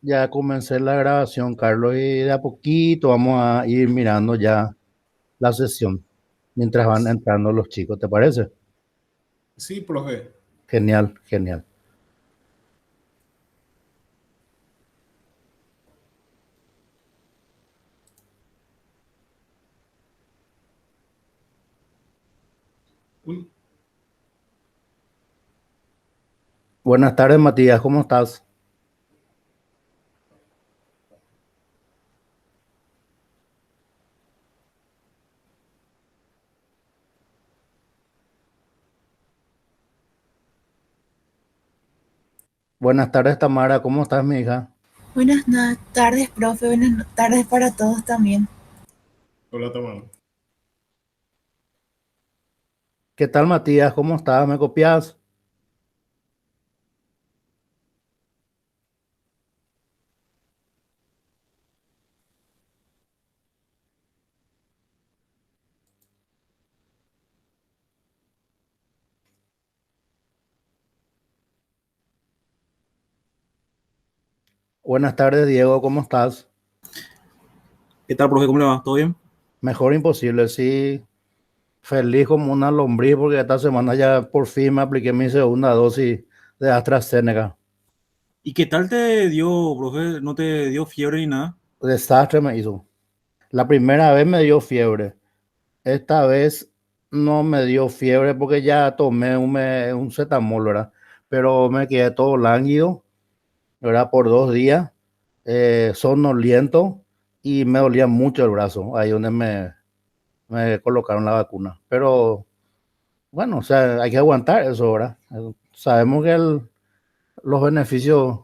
Ya comencé la grabación, Carlos, y de a poquito vamos a ir mirando ya la sesión mientras van entrando los chicos, ¿te parece? Sí, profe. Genial, genial. Uy, Buenas tardes, Matías, ¿cómo estás? Buenas tardes, Tamara, ¿cómo estás, mi hija? Tardes, profe. Tardes para todos también. hola, Tamara. ¿Qué tal, Matías? ¿Cómo estás? ¿Me copias? Buenas tardes, Diego, ¿cómo estás? ¿Qué tal, profe? ¿Cómo le va? ¿Todo bien? Mejor imposible, sí, feliz como una lombriz porque esta semana ya por fin me apliqué mi segunda dosis de AstraZeneca. ¿Y qué tal te dio, profe? ¿No te dio fiebre ni nada? Desastre me hizo. La primera vez me dio fiebre. Esta vez no me dio fiebre porque ya tomé un cetamol, ¿verdad? Pero me quedé todo lánguido, ¿verdad? Por 2 días, somnoliento y me dolía mucho el brazo, ahí donde me colocaron la vacuna. Pero bueno, o sea, hay que aguantar eso, ¿verdad? Sabemos que los beneficios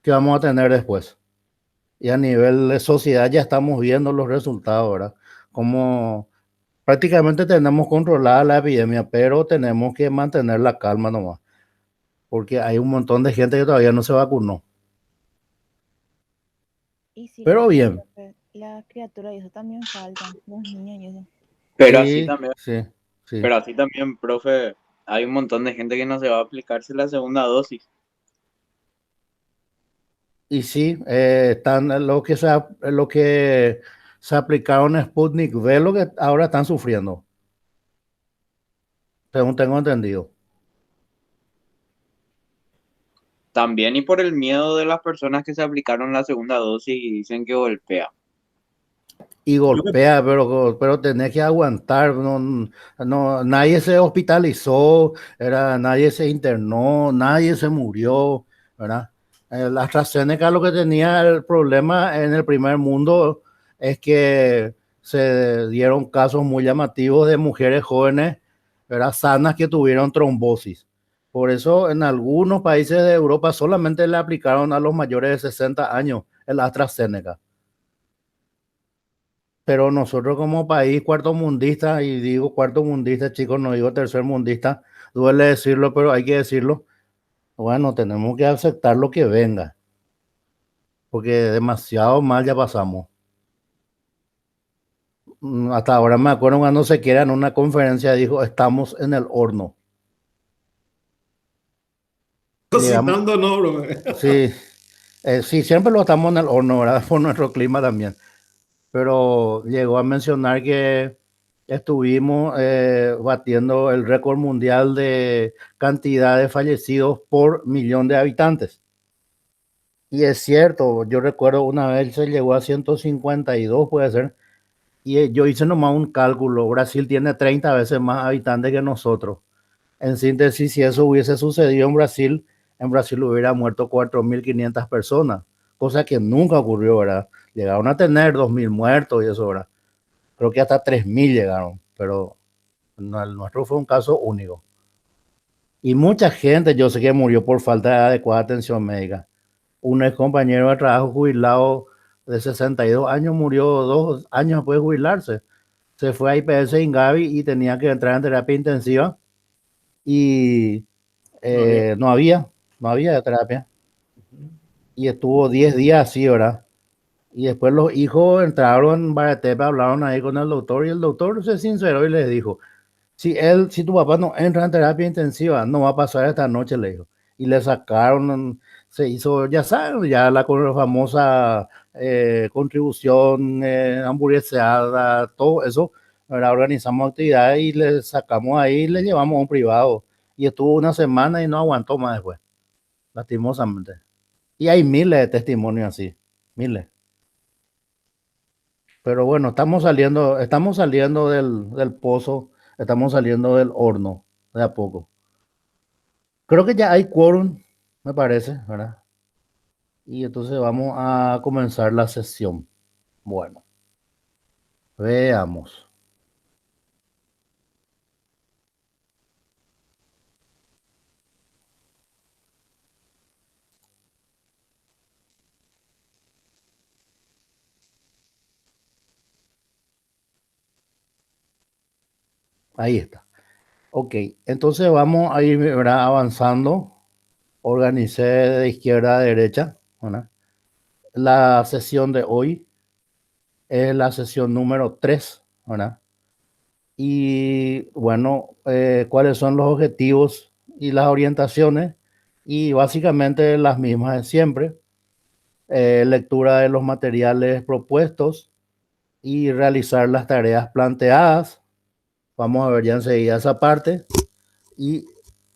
que vamos a tener después. Y a nivel de sociedad ya estamos viendo los resultados, ¿verdad? Como prácticamente tenemos controlada la epidemia, pero tenemos que mantener la calma nomás, porque hay un montón de gente que todavía no se vacunó. Y sí, la Pero verdad, bien, profe, la criatura y eso también faltan, los niños y eso. Pero así sí, también, sí, sí. pero así también, profe, hay un montón de gente que no se va a aplicarse la segunda dosis. Y sí, están lo que se aplicaron Sputnik V, lo que ahora están sufriendo, según tengo entendido. También y por el miedo de las personas que se aplicaron la segunda dosis y dicen que golpea. Y Lo que, golpea, pero tenés que aguantar. No, no, nadie se hospitalizó, nadie se internó, nadie se murió, ¿verdad? La AstraZeneca lo que tenía el problema en el primer mundo es que se dieron casos muy llamativos de mujeres jóvenes, ¿verdad? Sanas que tuvieron trombosis. Por eso en algunos países de Europa solamente le aplicaron a los mayores de 60 años el AstraZeneca. Pero nosotros como país cuarto mundista, y digo cuarto mundista, chicos, no digo tercer mundista, duele decirlo, pero hay que decirlo. Bueno, tenemos que aceptar lo que venga, porque demasiado mal ya pasamos. Hasta ahora me acuerdo cuando se quiera en una conferencia dijo, estamos en el horno. Llegamos, Cocinando, no, profe. sí, sí, siempre lo estamos en el horno, ¿verdad? Por nuestro clima también. Pero llegó a mencionar que estuvimos batiendo el récord mundial de cantidad de fallecidos por millón de habitantes. Y es cierto, yo recuerdo una vez se llegó a 152, puede ser, y yo hice nomás un cálculo, Brasil tiene 30 veces más habitantes que nosotros. En síntesis, si eso hubiese sucedido en Brasil hubiera muerto 4.500 personas, cosa que nunca ocurrió, ¿verdad? Llegaron a tener 2.000 muertos y eso, ¿verdad? Creo que hasta 3.000 llegaron, pero no, el nuestro fue un caso único. Y mucha gente, yo sé que murió por falta de adecuada atención médica. Un ex compañero de trabajo jubilado de 62 años murió 2 años después de jubilarse. Se fue a IPS Ingavi y tenía que entrar en terapia intensiva y No había. no había, no había terapia. Y estuvo 10 días así, ¿verdad? Y después los hijos entraron en Baratepe, hablaron ahí con el doctor y el doctor se sinceró y les dijo, si tu papá no entra en terapia intensiva, no va a pasar esta noche, le dijo. y le sacaron, se hizo, ya saben, ya la famosa contribución hamburgueseada, todo eso, ¿verdad? Organizamos actividades y le sacamos ahí, le llevamos a un privado y estuvo una semana y no aguantó más después, lastimosamente. Y hay miles de testimonios así, miles. Pero bueno, estamos saliendo del pozo, estamos saliendo del horno de a poco. Creo que ya hay quórum, me parece, ¿verdad? Y entonces vamos a comenzar la sesión. Bueno, veamos. Ahí está. Ok, entonces vamos a ir, ¿verdad? Avanzando. Organicé de izquierda a derecha, ¿verdad? La sesión de hoy es la sesión número 3, ¿verdad? Y bueno, cuáles son los objetivos y las orientaciones, y básicamente las mismas de siempre. Lectura de los materiales propuestos y realizar las tareas planteadas. Vamos a ver ya enseguida esa parte. Y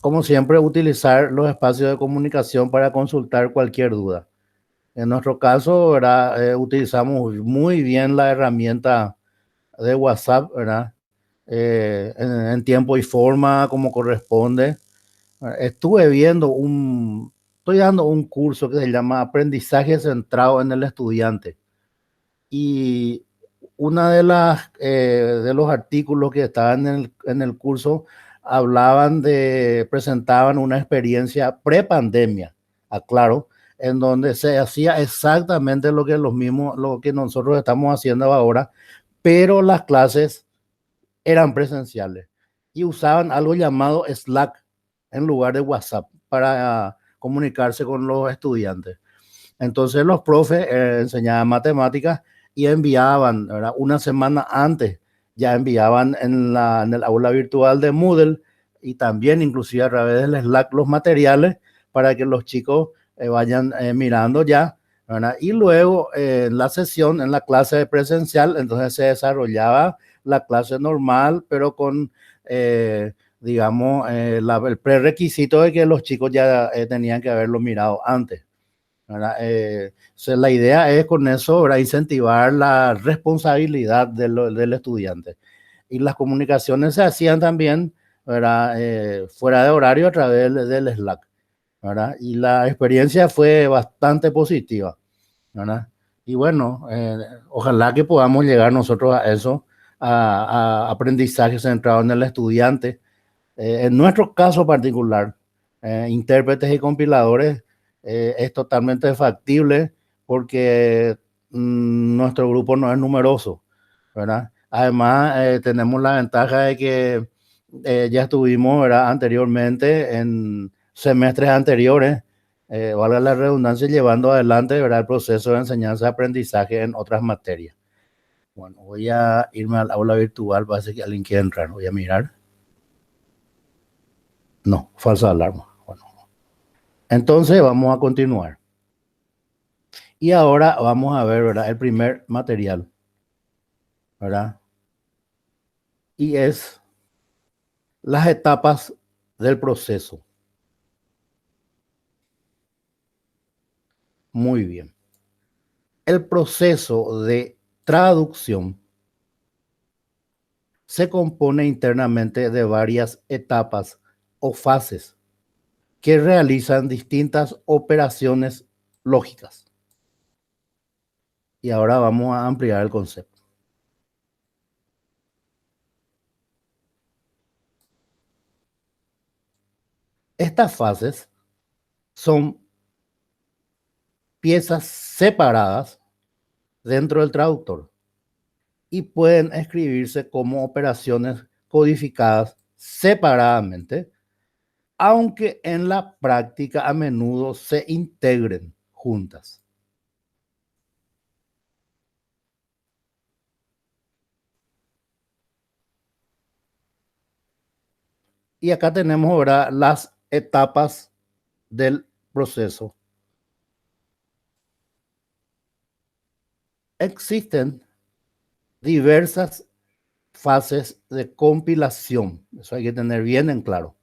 como siempre, utilizar los espacios de comunicación para consultar cualquier duda. En nuestro caso, ¿verdad? Utilizamos muy bien la herramienta de WhatsApp, ¿verdad? En tiempo y forma, como corresponde. Estoy dando un curso que se llama Aprendizaje Centrado en el Estudiante. Y una de los artículos que estaban en el curso presentaban una experiencia prepandemia, aclaro, en donde se hacía exactamente lo que nosotros estamos haciendo ahora, pero las clases eran presenciales y usaban algo llamado Slack en lugar de WhatsApp para comunicarse con los estudiantes. Entonces los profes enseñaban matemáticas y enviaban, ¿verdad? Una semana antes, ya enviaban en el aula virtual de Moodle y también inclusive a través del Slack los materiales para que los chicos vayan mirando ya, ¿verdad? Y luego en la sesión, en la clase presencial, entonces se desarrollaba la clase normal, pero con, digamos, el prerequisito de que los chicos ya tenían que haberlo mirado antes, ¿verdad? La idea es con eso, ¿verdad? Incentivar la responsabilidad del estudiante. Y las comunicaciones se hacían también, ¿verdad? Fuera de horario a través del Slack, ¿verdad? Y la experiencia fue bastante positiva, ¿verdad? Y bueno, ojalá que podamos llegar nosotros a eso, a aprendizaje centrado en el estudiante. En nuestro caso particular, intérpretes y compiladores, es totalmente factible porque nuestro grupo no es numeroso, ¿verdad? Además, tenemos la ventaja de que ya estuvimos, ¿verdad? Anteriormente en semestres anteriores, valga la redundancia, llevando adelante, ¿verdad? El proceso de enseñanza-aprendizaje en otras materias. Bueno, voy a irme al aula virtual, parece que alguien quiere entrar, voy a mirar. No, falsa alarma. Bueno, entonces vamos a continuar. Y ahora vamos a ver, ¿verdad? El primer material, ¿verdad? Y es las etapas del proceso. Muy bien. El proceso de traducción se compone internamente de varias etapas o fases que realizan distintas operaciones lógicas. Y ahora vamos a ampliar el concepto. Estas fases son piezas separadas dentro del traductor y pueden escribirse como operaciones codificadas separadamente, aunque en la práctica a menudo se integren juntas. Y acá tenemos ahora las etapas del proceso. Existen diversas fases de compilación, eso hay que tener bien en claro,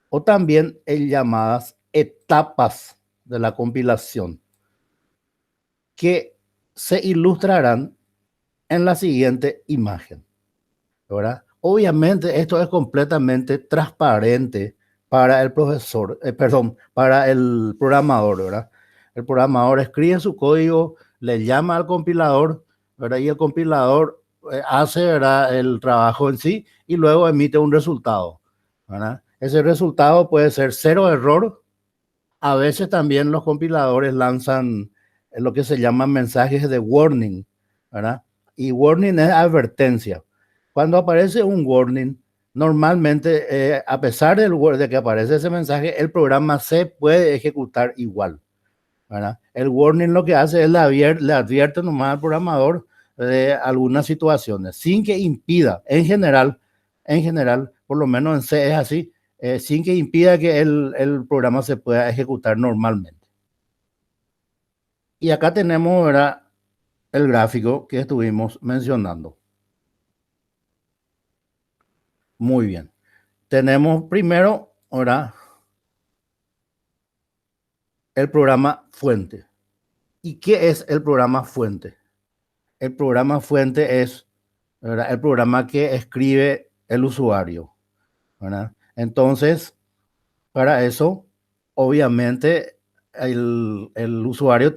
o también en llamadas etapas de la compilación, que se ilustrarán en la siguiente imagen, ¿verdad? Obviamente esto es completamente transparente para el profesor, para el programador, ¿verdad? El programador escribe su código, le llama al compilador, ¿verdad? Y el compilador hace, ¿verdad?, el trabajo en sí y luego emite un resultado, ¿verdad? Ese resultado puede ser cero error. A veces también los compiladores lanzan lo que se llaman mensajes de warning, ¿verdad? Y warning es advertencia. Cuando aparece un warning, normalmente, a pesar de que aparece ese mensaje, el programa se puede ejecutar igual, ¿verdad? El warning lo que hace es le advierte nomás al programador de algunas situaciones, sin que impida, en general, por lo menos en C es así, sin que impida que el programa se pueda ejecutar normalmente. Y acá tenemos, ¿verdad?, el gráfico que estuvimos mencionando. Muy bien. Tenemos primero, ¿verdad?, el programa fuente. ¿Y qué es el programa fuente? El programa fuente es, ¿verdad?, el programa que escribe el usuario, ¿verdad? Entonces, para eso, obviamente, el usuario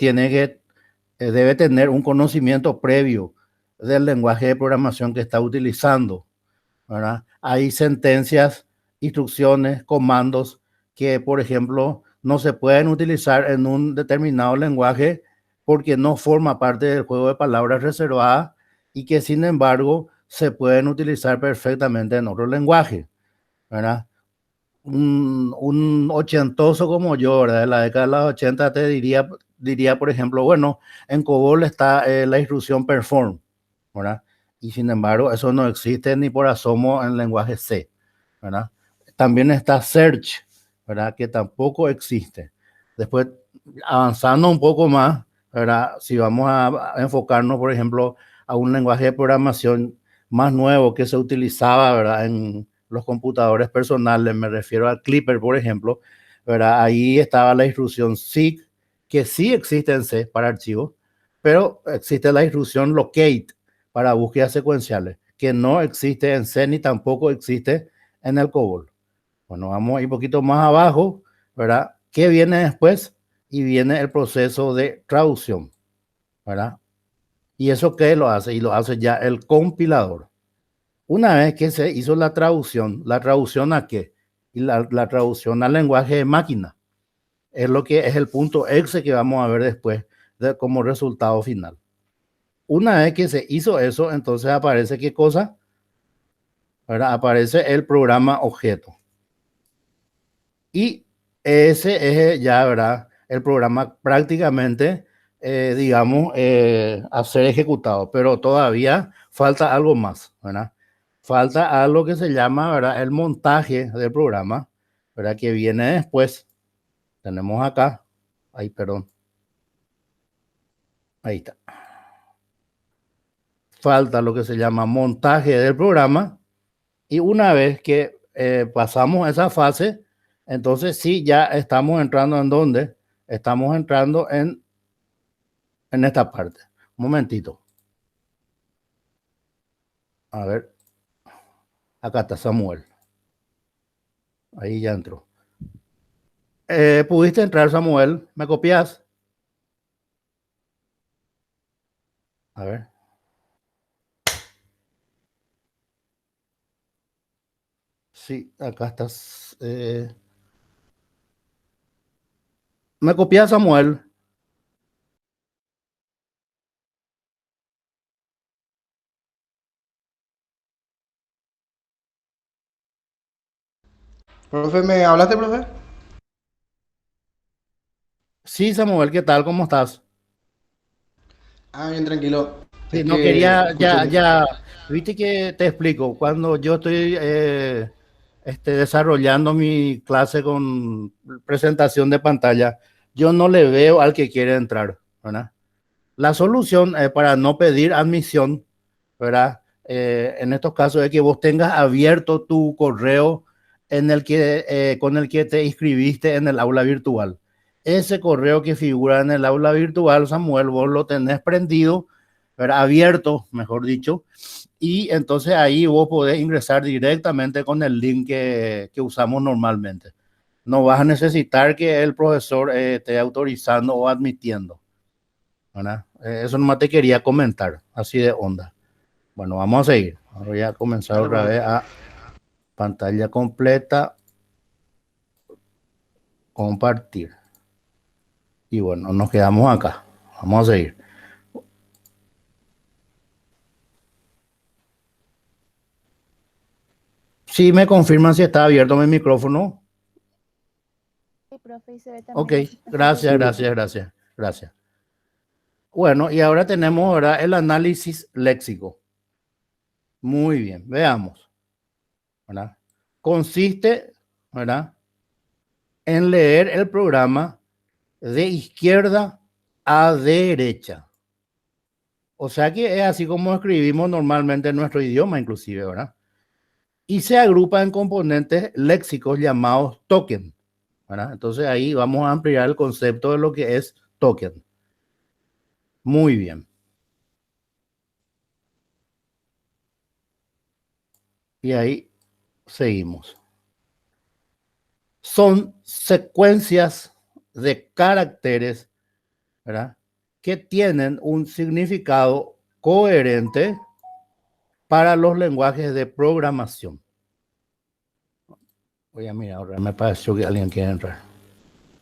debe tener un conocimiento previo del lenguaje de programación que está utilizando, ¿verdad? Hay sentencias, instrucciones, comandos que, por ejemplo, no se pueden utilizar en un determinado lenguaje porque no forma parte del juego de palabras reservadas y que, sin embargo, se pueden utilizar perfectamente en otro lenguaje, ¿verdad? Un ochentoso como yo, ¿verdad?, de la década de los 80 te diría, por ejemplo, bueno, en COBOL está la instrucción perform, ¿verdad? Y sin embargo, eso no existe ni por asomo en lenguaje C, ¿verdad? También está search, ¿verdad?, que tampoco existe. Después, avanzando un poco más, ¿verdad?, si vamos a enfocarnos, por ejemplo, a un lenguaje de programación más nuevo que se utilizaba, ¿verdad?, en los computadores personales, me refiero al Clipper, por ejemplo, ¿verdad? Ahí estaba la instrucción seek, que sí existe en C para archivos, pero existe la instrucción locate para búsquedas secuenciales, que no existe en C ni tampoco existe en el COBOL. Bueno, vamos a ir un poquito más abajo, ¿verdad? ¿Qué viene después? Y viene el proceso de traducción, ¿verdad? ¿Y eso qué lo hace? Y lo hace ya el compilador. Una vez que se hizo ¿la traducción a qué? Y la traducción al lenguaje de máquina. Es lo que es el punto exe que vamos a ver después como resultado final. Una vez que se hizo eso, entonces aparece ¿qué cosa? ¿Verdad? Aparece el programa objeto. Y ese es ya, ¿verdad?, el programa prácticamente, digamos, a ser ejecutado. Pero todavía falta algo más, ¿verdad? Falta algo que se llama, ¿verdad?, el montaje del programa, ¿verdad?, que viene después. Tenemos acá, ahí, perdón. Ahí está. Falta lo que se llama montaje del programa. Y una vez que pasamos esa fase, entonces sí, ya estamos entrando en dónde? Estamos entrando en esta parte. Un momentito. A ver. Acá está Samuel. Ahí ya entró. ¿Pudiste entrar, Samuel? ¿Me copias? A ver. Sí, acá estás. ¿Me copias, Samuel? Profe, ¿me hablaste, profe? Sí, Samuel, ¿qué tal? ¿Cómo estás? Ah, bien, tranquilo. Sí, Es no que quería, escuché. viste que te explico. Cuando yo estoy desarrollando mi clase con presentación de pantalla, yo no le veo al que quiere entrar, ¿verdad? La solución para no pedir admisión, ¿verdad? En estos casos es que vos tengas abierto tu correo con el que te inscribiste en el aula virtual. Ese correo que figura en el aula virtual, Samuel, vos lo tenés prendido, ¿verdad? Abierto, mejor dicho, y entonces ahí vos podés ingresar directamente con el link que usamos normalmente. No vas a necesitar que el profesor esté autorizando o admitiendo, ¿verdad? Eso nomás te quería comentar, así de onda. Bueno, vamos a seguir. Voy a comenzar Dale, otra profe. vez a pantalla completa, compartir. Y bueno, nos quedamos acá. Vamos a seguir. Sí, me confirman si está abierto mi micrófono. Sí, profe, y se ve Ok, también la gracias, presentación. gracias. Bueno, y ahora tenemos ahora el análisis léxico. Muy bien, veamos, ¿verdad? Consiste, ¿verdad?, en leer el programa de izquierda a derecha. O sea que es así como escribimos normalmente en nuestro idioma, inclusive, ¿verdad? Y se agrupa en componentes léxicos llamados token, ¿verdad? Entonces ahí vamos a ampliar el concepto de lo que es token. Muy bien. Y ahí seguimos. Son secuencias de caracteres, ¿verdad?, que tienen un significado coherente para los lenguajes de programación. Voy a mirar, ahora me pareció que alguien quiere entrar.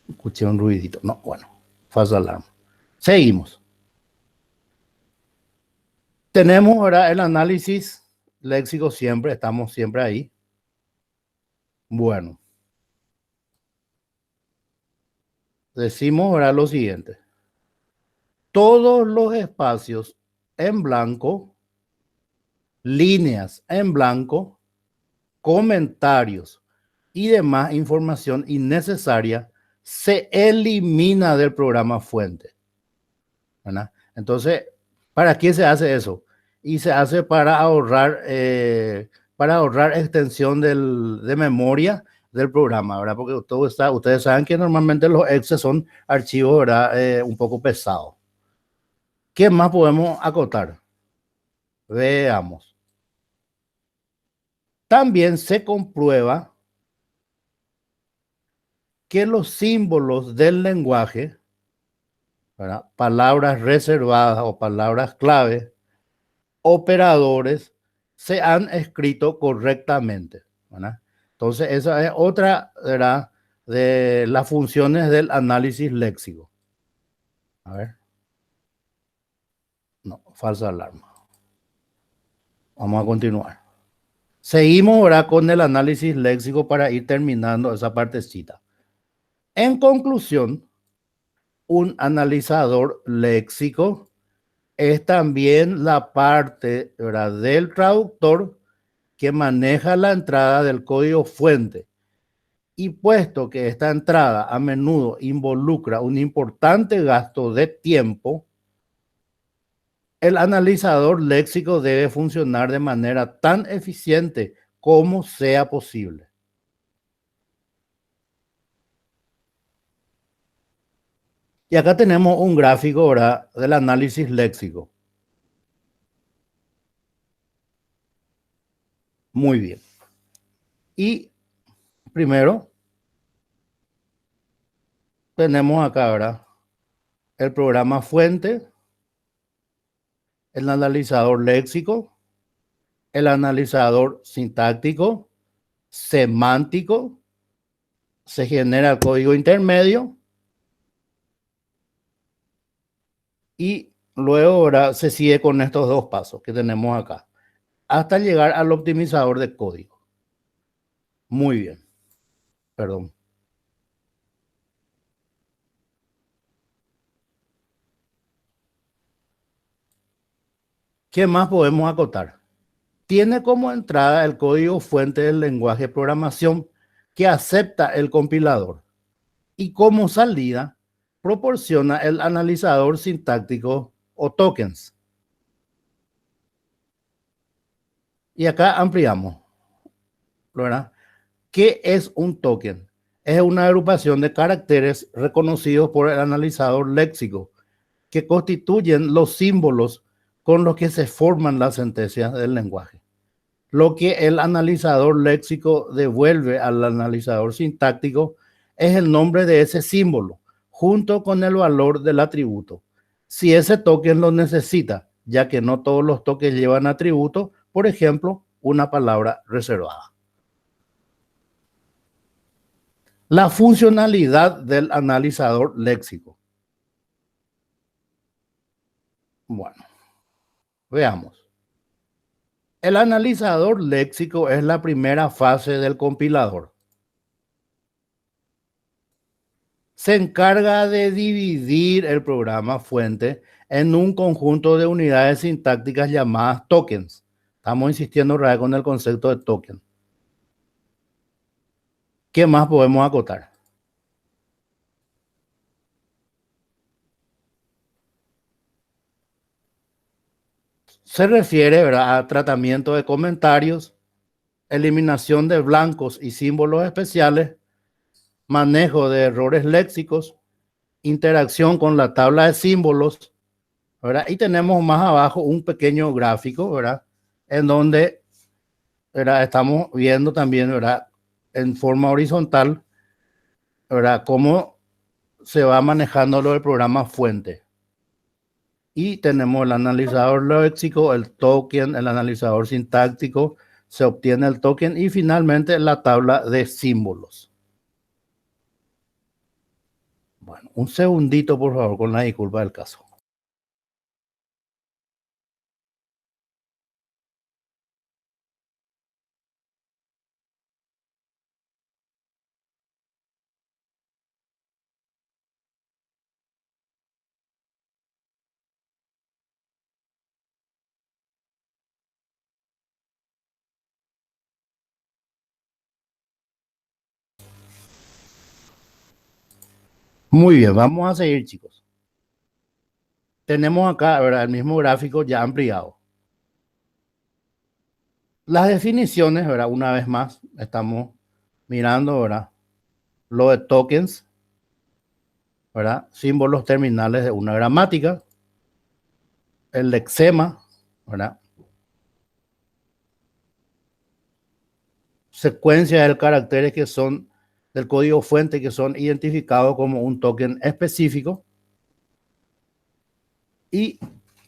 Escuché un ruidito. No, bueno, falsa alarma. Seguimos. Tenemos ahora el análisis léxico siempre, estamos siempre ahí. Bueno, decimos ahora lo siguiente. Todos los espacios en blanco, líneas en blanco, comentarios y demás información innecesaria se elimina del programa fuente, ¿verdad? Entonces, ¿para qué se hace eso? Y se hace para ahorrar extensión de memoria del programa, ¿verdad? Porque ustedes saben que normalmente los exe son archivos, ¿verdad?, un poco pesados. ¿Qué más podemos acotar? Veamos. También se comprueba que los símbolos del lenguaje, ¿verdad?, palabras reservadas o palabras clave, operadores, se han escrito correctamente, ¿verdad? Entonces, esa es otra, ¿verdad?, de las funciones del análisis léxico. A ver. No, falsa alarma. Vamos a continuar. Seguimos ahora con el análisis léxico para ir terminando esa partecita. En conclusión, un analizador léxico es también la parte, ¿verdad?, del traductor que maneja la entrada del código fuente. Y puesto que esta entrada a menudo involucra un importante gasto de tiempo, el analizador léxico debe funcionar de manera tan eficiente como sea posible. Y acá tenemos un gráfico ahora del análisis léxico. Muy bien. Y primero tenemos acá ahora el programa fuente, el analizador léxico, el analizador sintáctico, semántico, se genera el código intermedio y luego ahora se sigue con estos dos pasos que tenemos acá, hasta llegar al optimizador de código. Muy bien. Perdón. ¿Qué más podemos acotar? tiene como entrada el código fuente del lenguaje de programación que acepta el compilador y como salida proporciona el analizador sintáctico o tokens. Y acá ampliamos, ¿verdad? ¿Qué es un token? Es una agrupación de caracteres reconocidos por el analizador léxico que constituyen los símbolos con los que se forman las sentencias del lenguaje. Lo que el analizador léxico devuelve al analizador sintáctico es el nombre de ese símbolo, junto con el valor del atributo. Si ese token lo necesita, ya que no todos los tokens llevan atributo, por ejemplo, una palabra reservada. La funcionalidad del analizador léxico. Bueno, veamos. El analizador léxico es la primera fase del compilador. Se encarga de dividir el programa fuente en un conjunto de unidades sintácticas llamadas tokens. Estamos insistiendo otra vez con el concepto de token. ¿Qué más podemos acotar? Se refiere, ¿verdad?, a tratamiento de comentarios, eliminación de blancos y símbolos especiales, manejo de errores léxicos, interacción con la tabla de símbolos, ¿verdad? Y tenemos más abajo un pequeño gráfico, ¿verdad?, en donde, ¿verdad?, estamos viendo también, ¿verdad?, en forma horizontal, ¿verdad?, cómo se va manejando lo del programa fuente. Y tenemos el analizador léxico, el token, el analizador sintáctico, se obtiene el token y finalmente la tabla de símbolos. Bueno, un segundito, por favor, con la disculpa del caso. Muy bien, vamos a seguir, chicos. Tenemos acá, ¿verdad?, el mismo gráfico ya ampliado. Las definiciones, ¿verdad?, una vez más, estamos mirando, ¿verdad?, lo de tokens, ¿verdad?, símbolos terminales de una gramática, el lexema, ¿verdad?, secuencia de caracteres que son del código fuente que son identificados como un token específico y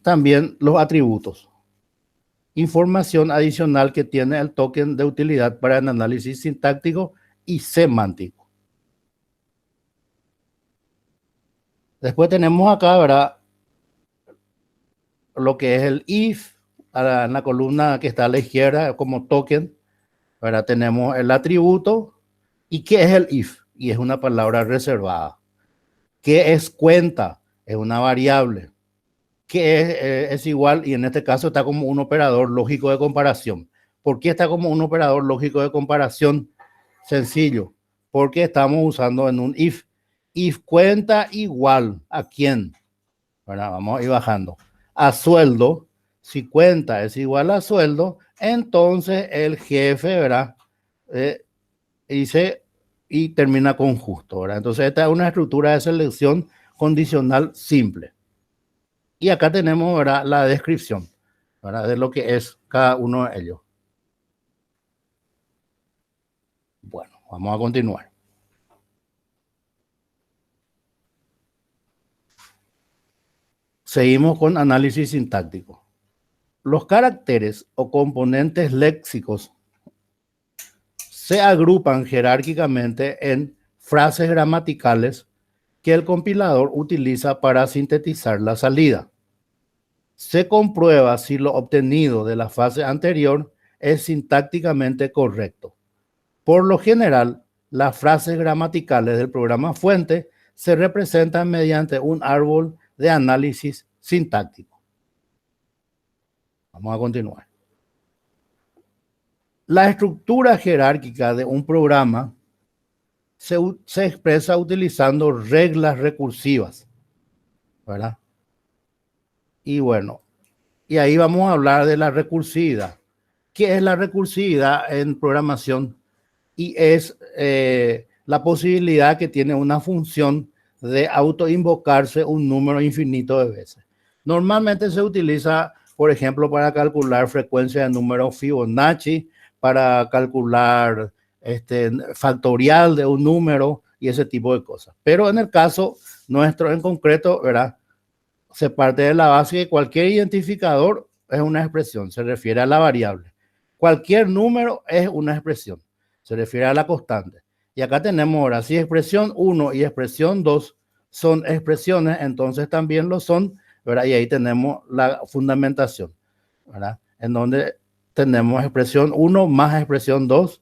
también los atributos. Información adicional que tiene el token de utilidad para el análisis sintáctico y semántico. Después tenemos acá, ¿verdad?, lo que es el if, en la columna que está a la izquierda como token, ¿verdad?, tenemos el atributo. ¿Y qué es el if? Y es una palabra reservada. ¿Qué es cuenta? Es una variable. ¿Qué es igual? Y en este caso está como un operador lógico de comparación. ¿Por qué está como un operador lógico de comparación? Sencillo. Porque estamos usando en un if. If cuenta igual ¿a quién? ¿Verdad? Vamos a ir bajando. A sueldo. Si cuenta es igual a sueldo, entonces el jefe, ¿verdad?, dice y termina con justo, ¿verdad? Entonces esta es una estructura de selección condicional simple. Y acá tenemos, ¿verdad?, la descripción, ¿verdad?, de lo que es cada uno de ellos. Bueno, vamos a continuar. Seguimos con análisis sintáctico. Los caracteres o componentes léxicos se agrupan jerárquicamente en frases gramaticales que el compilador utiliza para sintetizar la salida. Se comprueba si lo obtenido de la fase anterior es sintácticamente correcto. Por lo general, las frases gramaticales del programa fuente se representan mediante un árbol de análisis sintáctico. Vamos a continuar. La estructura jerárquica de un programa se expresa utilizando reglas recursivas, ¿verdad? Y bueno, y ahí vamos a hablar de la recursividad. ¿Qué es la recursividad en programación? Y es la posibilidad que tiene una función de autoinvocarse un número infinito de veces. Normalmente se utiliza, por ejemplo, para calcular frecuencia de números Fibonacci, para calcular factorial de un número y ese tipo de cosas. Pero en el caso nuestro en concreto, ¿verdad? Se parte de la base que cualquier identificador es una expresión, se refiere a la variable. Cualquier número es una expresión, se refiere a la constante. Y acá tenemos ahora, si expresión 1 y expresión 2 son expresiones, entonces también lo son, ¿verdad? Y ahí tenemos la fundamentación, ¿verdad? En donde tenemos expresión 1 más expresión 2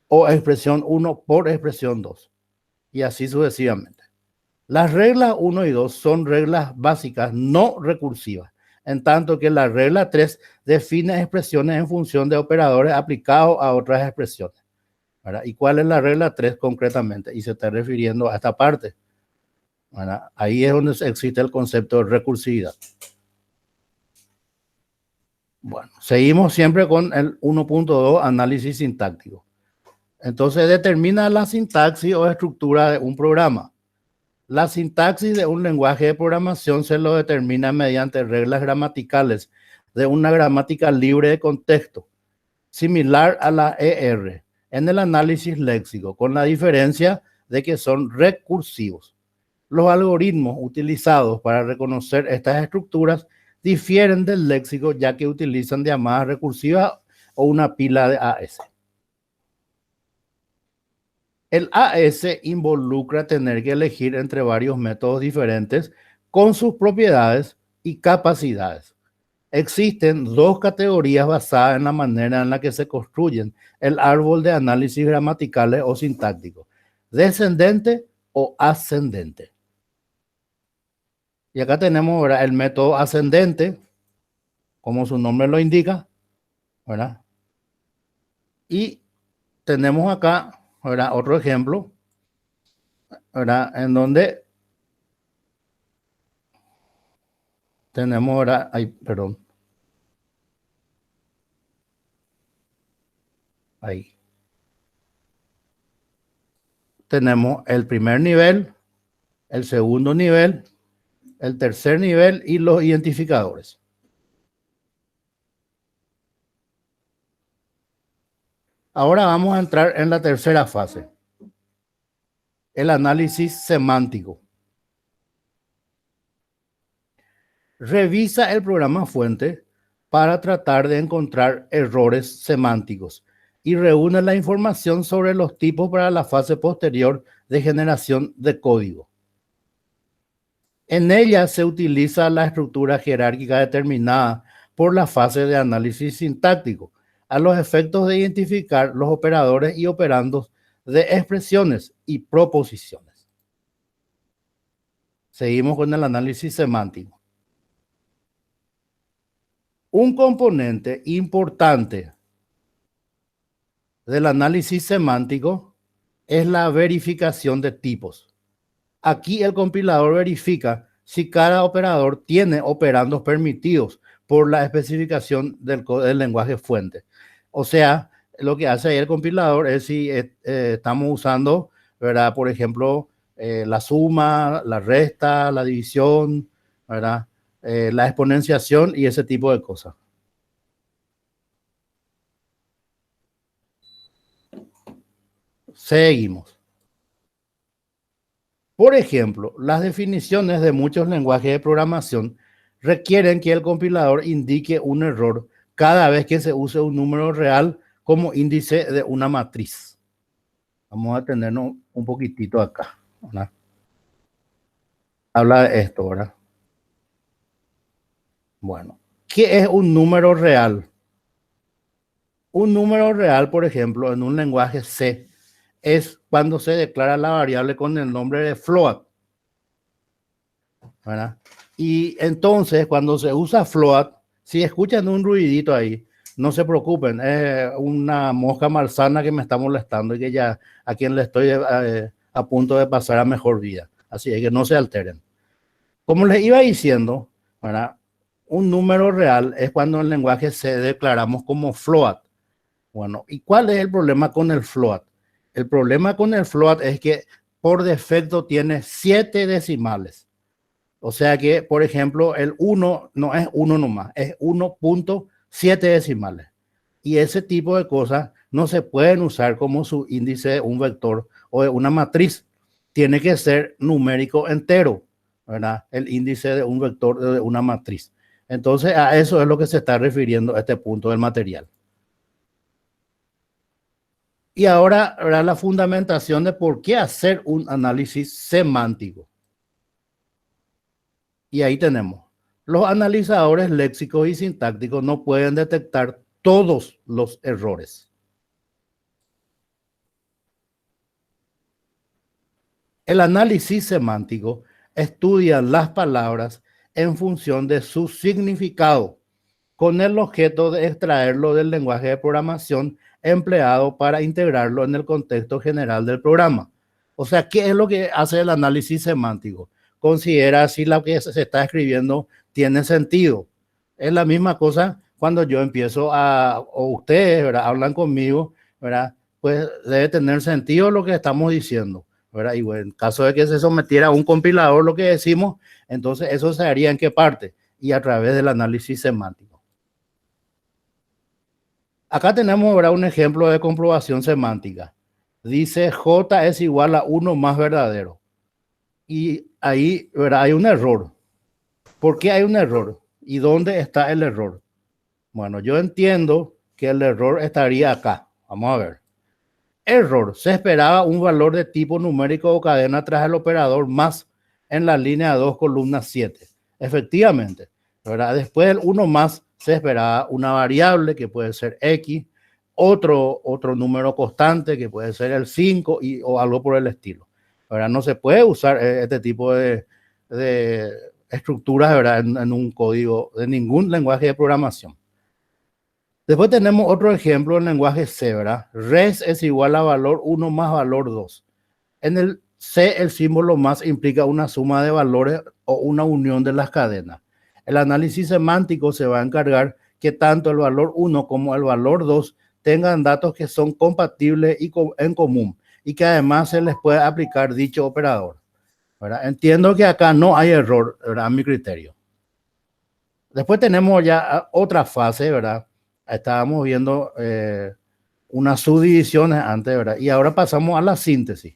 o expresión 1 por expresión 2. Y así sucesivamente. Las reglas 1 y 2 son reglas básicas no recursivas, en tanto que la regla 3 define expresiones en función de operadores aplicados a otras expresiones, ¿verdad? ¿Y cuál es la regla 3 concretamente? Y se está refiriendo a esta parte, ¿verdad? Ahí es donde existe el concepto de recursividad. Bueno, seguimos siempre con el 1.2, análisis sintáctico. Entonces determina la sintaxis o estructura de un programa. La sintaxis de un lenguaje de programación se lo determina mediante reglas gramaticales de una gramática libre de contexto, similar a la ER en el análisis léxico, con la diferencia de que son recursivos. Los algoritmos utilizados para reconocer estas estructuras difieren del léxico, ya que utilizan llamadas recursivas o una pila de AS. El AS involucra tener que elegir entre varios métodos diferentes con sus propiedades y capacidades. Existen dos categorías basadas en la manera en la que se construyen el árbol de análisis gramaticales o sintácticos: descendente o ascendente. Y acá tenemos ahora el método ascendente, como su nombre lo indica, ¿verdad? Y tenemos acá, ¿verdad?, otro ejemplo, ¿verdad?, en donde tenemos ahora, ahí. Tenemos el primer nivel, el segundo nivel, el tercer nivel y los identificadores. Ahora vamos a entrar en la tercera fase, el análisis semántico. Revisa el programa fuente para tratar de encontrar errores semánticos y reúne la información sobre los tipos para la fase posterior de generación de código. En ella se utiliza la estructura jerárquica determinada por la fase de análisis sintáctico, a los efectos de identificar los operadores y operandos de expresiones y proposiciones. Seguimos con el análisis semántico. Un componente importante del análisis semántico es la verificación de tipos. Aquí el compilador verifica si cada operador tiene operandos permitidos por la especificación del lenguaje fuente. O sea, lo que hace ahí el compilador es si estamos usando, ¿verdad?, por ejemplo, la suma, la resta, la división, ¿verdad?, la exponenciación y ese tipo de cosas. Seguimos. Por ejemplo, las definiciones de muchos lenguajes de programación requieren que el compilador indique un error cada vez que se use un número real como índice de una matriz. Vamos a tenernos un poquitito acá, ¿verdad? Habla de esto, ¿verdad? Bueno, ¿qué es un número real? Un número real, por ejemplo, en un lenguaje C, es cuando se declara la variable con el nombre de float, ¿verdad? Y entonces, cuando se usa float, si escuchan un ruidito ahí, no se preocupen, es una mosca malsana que me está molestando y que ya a quien le estoy a punto de pasar a mejor vida. Así es que no se alteren. Como les iba diciendo, ¿verdad? Un número real es cuando el lenguaje C declaramos como float. Bueno, ¿y cuál es el problema con el float? El problema con el float es que por defecto tiene 7 decimales. O sea que, por ejemplo, el 1 no es 1 nomás, es 1.7 decimales. Y ese tipo de cosas no se pueden usar como su índice de un vector o de una matriz. Tiene que ser numérico entero, ¿verdad? El índice de un vector de una matriz. Entonces, a eso es lo que se está refiriendo a este punto del material. Y ahora, ¿verdad? La fundamentación de por qué hacer un análisis semántico. Y ahí tenemos. Los analizadores léxicos y sintácticos no pueden detectar todos los errores. El análisis semántico estudia las palabras en función de su significado, con el objeto de extraerlo del lenguaje de programación empleado para integrarlo en el contexto general del programa. O sea, ¿qué es lo que hace el análisis semántico? Considera si lo que se está escribiendo tiene sentido. Es la misma cosa cuando yo empiezo o ustedes, ¿verdad? Hablan conmigo, ¿verdad? Pues debe tener sentido lo que estamos diciendo, ¿verdad? Y bueno, en caso de que se sometiera a un compilador lo que decimos, entonces eso se haría en qué parte y a través del análisis semántico. Acá tenemos, ¿verdad? Un ejemplo de comprobación semántica. Dice J es igual a 1 más verdadero. Y ahí, ¿verdad? Hay un error. ¿Por qué hay un error? ¿Y dónde está el error? Bueno, yo entiendo que el error estaría acá. Vamos a ver. Error. Se esperaba un valor de tipo numérico o cadena tras el operador más en la línea 2, columna 7. Efectivamente, ¿verdad? Después del 1 más se esperaba una variable que puede ser X, otro número constante que puede ser el 5 o algo por el estilo. ¿Verdad? No se puede usar este tipo de estructuras, ¿verdad? En un código de ningún lenguaje de programación. Después tenemos otro ejemplo en lenguaje C, ¿verdad? Res es igual a valor 1 más valor 2. En el C, el símbolo más implica una suma de valores o una unión de las cadenas. El análisis semántico se va a encargar que tanto el valor 1 como el valor 2 tengan datos que son compatibles y en común y que además se les puede aplicar dicho operador, ¿verdad? Entiendo que acá no hay error, ¿verdad? A mi criterio. Después tenemos ya otra fase, ¿verdad? Estábamos viendo unas subdivisiones antes, ¿verdad? Y ahora pasamos a la síntesis,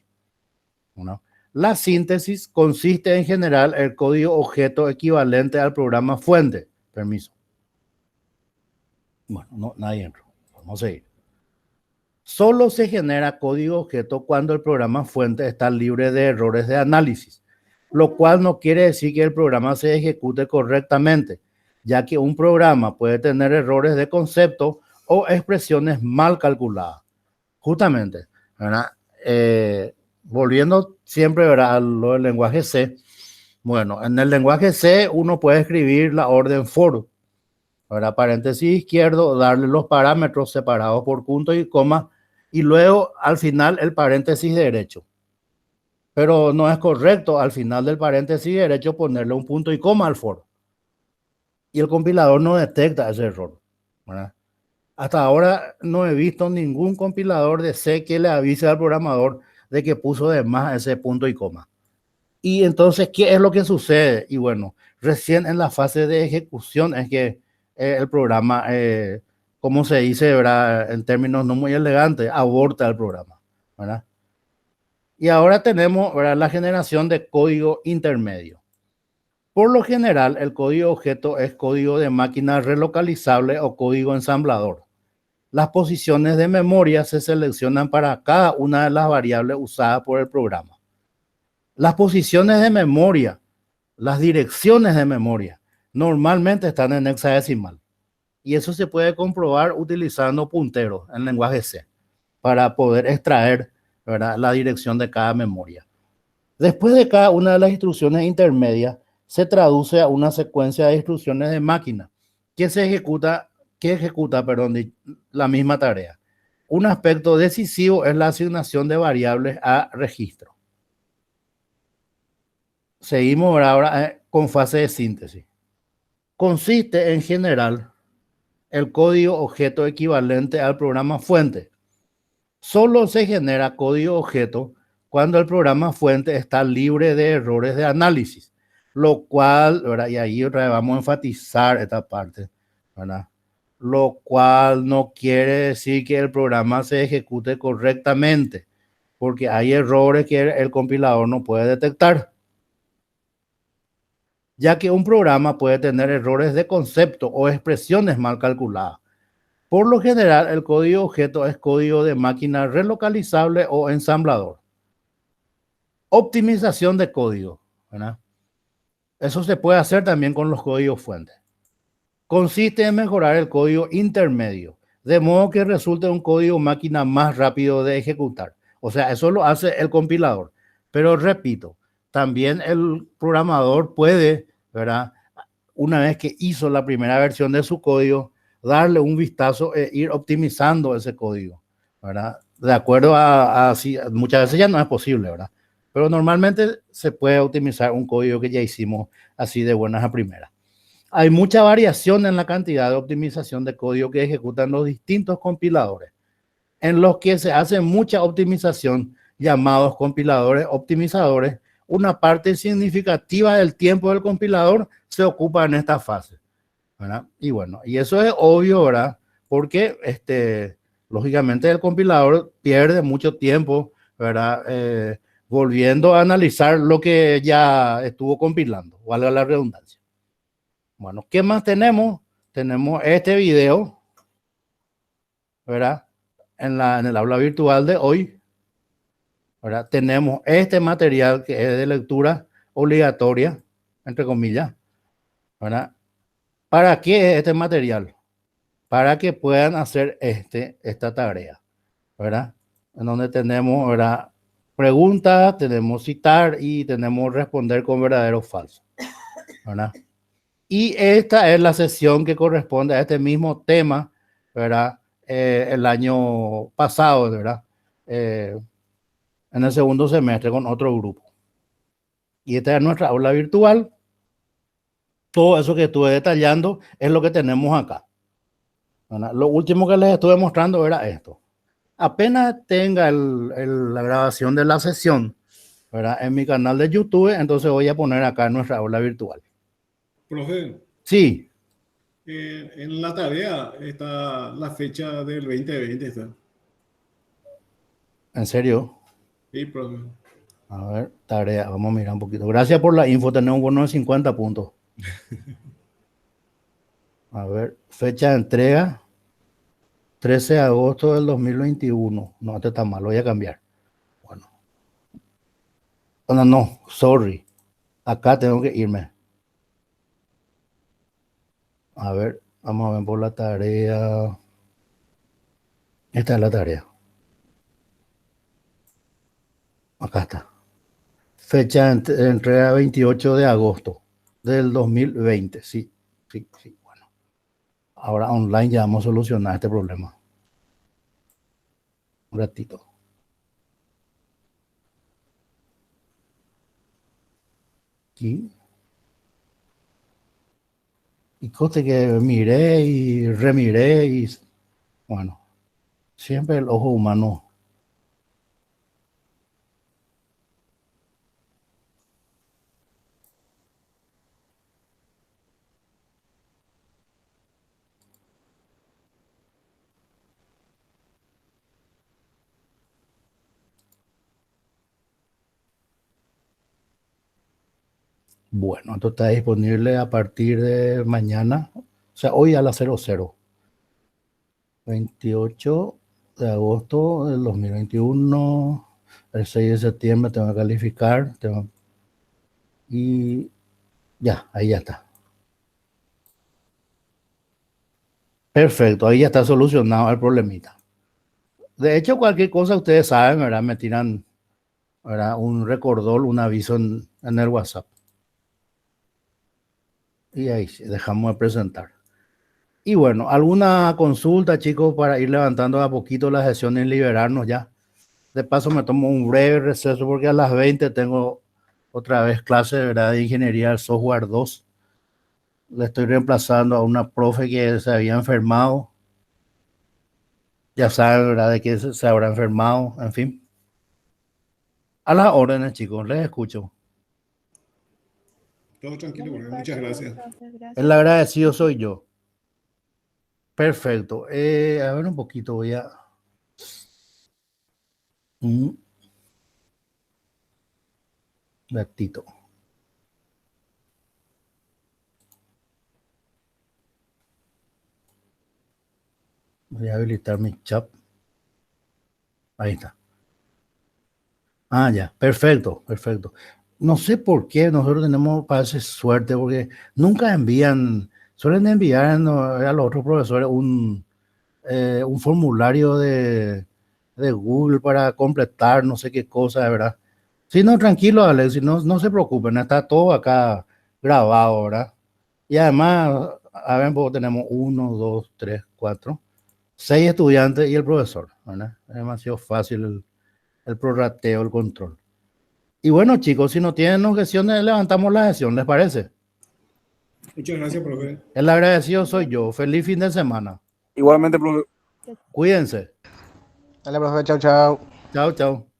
¿no? La síntesis consiste en generar el código objeto equivalente al programa fuente. Permiso. Bueno, no, nadie entró. Vamos a seguir. Solo se genera código objeto cuando el programa fuente está libre de errores de análisis, lo cual no quiere decir que el programa se ejecute correctamente, ya que un programa puede tener errores de concepto o expresiones mal calculadas. Justamente, ¿verdad? Volviendo siempre, ¿verdad? A lo del lenguaje C. Bueno, en el lenguaje C uno puede escribir la orden for, ¿verdad? Paréntesis izquierdo, darle los parámetros separados por punto y coma y luego al final el paréntesis derecho. Pero no es correcto al final del paréntesis derecho ponerle un punto y coma al for. Y el compilador no detecta ese error, ¿verdad? Hasta ahora no he visto ningún compilador de C que le avise al programador de que puso de más ese punto y coma. Y entonces, ¿qué es lo que sucede? Y bueno, recién en la fase de ejecución es que el programa, como se dice, ¿verdad? En términos no muy elegantes, aborta el programa, ¿verdad? Y ahora tenemos, ¿verdad? La generación de código intermedio. Por lo general, el código objeto es código de máquina relocalizable o código ensamblador. Las posiciones de memoria se seleccionan para cada una de las variables usadas por el programa. Las posiciones de memoria, las direcciones de memoria, normalmente están en hexadecimal. Y eso se puede comprobar utilizando punteros en lenguaje C para poder extraer, ¿verdad? La dirección de cada memoria. Después de cada una de las instrucciones intermedias, se traduce a una secuencia de instrucciones de máquina que se ejecuta que ejecuta, perdón, la misma tarea. Un aspecto decisivo es la asignación de variables a registro. Seguimos ahora con fase de síntesis. Consiste en general el código objeto equivalente al programa fuente. Solo se genera código objeto cuando el programa fuente está libre de errores de análisis, lo cual, ¿verdad? Y ahí otra vez vamos a enfatizar esta parte, ¿verdad? Lo cual no quiere decir que el programa se ejecute correctamente, porque hay errores que el compilador no puede detectar, ya que un programa puede tener errores de concepto o expresiones mal calculadas. Por lo general, el código objeto es código de máquina relocalizable o ensamblador. Optimización de código, ¿verdad? Eso se puede hacer también con los códigos fuentes. Consiste en mejorar el código intermedio, de modo que resulte un código máquina más rápido de ejecutar. O sea, eso lo hace el compilador. Pero repito, también el programador puede, ¿verdad? Una vez que hizo la primera versión de su código, darle un vistazo e ir optimizando ese código, ¿verdad? De acuerdo a si muchas veces ya no es posible, ¿verdad? Pero normalmente se puede optimizar un código que ya hicimos así de buenas a primeras. Hay mucha variación en la cantidad de optimización de código que ejecutan los distintos compiladores, en los que se hace mucha optimización, llamados compiladores optimizadores. Una parte significativa del tiempo del compilador se ocupa en esta fase, ¿verdad? Y bueno, y eso es obvio, ¿verdad? Porque lógicamente el compilador pierde mucho tiempo, ¿verdad? Volviendo a analizar lo que ya estuvo compilando, valga la redundancia. Bueno, ¿qué más tenemos? Tenemos este video, ¿verdad? En el aula virtual de hoy, ¿verdad? Tenemos este material que es de lectura obligatoria, entre comillas, ¿verdad? ¿Para qué es este material? Para que puedan hacer esta tarea, ¿verdad? En donde tenemos, ¿verdad? Preguntas, tenemos citar y tenemos responder con verdadero o falso, ¿verdad? Y esta es la sesión que corresponde a este mismo tema, ¿verdad? El año pasado, ¿verdad? En el segundo semestre con otro grupo. Y esta es nuestra aula virtual. Todo eso que estuve detallando es lo que tenemos acá, ¿verdad? Lo último que les estuve mostrando era esto. Apenas tenga la grabación de la sesión, ¿verdad? En mi canal de YouTube, entonces voy a poner acá nuestra aula virtual. Profe, Sí, en la tarea está la fecha del 2020. Está. ¿en serio? Sí, profe. A ver, tarea, vamos a mirar un poquito. Gracias por la info, tenemos un bono de 50 puntos. A ver, fecha de entrega, 13 de agosto del 2021. No, este está mal, lo voy a cambiar. Bueno. No, sorry. Acá tengo que irme. A ver, vamos a ver por la tarea. Esta es la tarea. Acá está. Fecha de entrega 28 de agosto del 2020. Sí. Bueno. Ahora online ya vamos a solucionar este problema. Un ratito. Aquí. Y cosa que miré y remiré y bueno, siempre el ojo humano. Bueno, esto está disponible a partir de mañana, o sea, hoy a las 00. 28 de agosto del 2021, el 6 de septiembre tengo que calificar, y ya, ahí ya está. Perfecto, ahí ya está solucionado el problemita. De hecho, cualquier cosa ustedes saben, ¿verdad? Me tiran, ¿verdad? Un recordol, un aviso en el WhatsApp. Y ahí dejamos de presentar. Y bueno, ¿alguna consulta, chicos, para ir levantando de a poquito la sesión y liberarnos ya? De paso me tomo un breve receso porque a las 20 tengo otra vez clase, ¿verdad?, de Ingeniería del Software 2. Le estoy reemplazando a una profe que se había enfermado. Ya saben, ¿verdad?, de que se habrá enfermado, en fin. A las órdenes, chicos, les escucho. Todo De tranquilo, mi profe. parte, Muchas gracias. profe, gracias. El agradecido soy yo. Perfecto. A ver un poquito, voy a... Un ratito. Voy a habilitar mi chat. Ahí está. Ah, ya. Perfecto, perfecto. No sé por qué nosotros tenemos, parece, suerte, porque nunca envían, suelen enviar a los otros profesores un formulario de Google para completar no sé qué cosa, ¿verdad? Sí, no, tranquilo, Alex, si no, no se preocupen, está todo acá grabado, ¿verdad? Y además, a ver, pues tenemos 1, 2, 3, 4, 6 estudiantes y el profesor, ¿verdad? Es demasiado fácil el prorrateo, el control. Y bueno, chicos, si no tienen objeciones, levantamos la sesión, ¿les parece? Muchas gracias, profe. El agradecido soy yo. Feliz fin de semana. Igualmente, profe. Cuídense. Dale, profe, chau, chau. Chao, chao.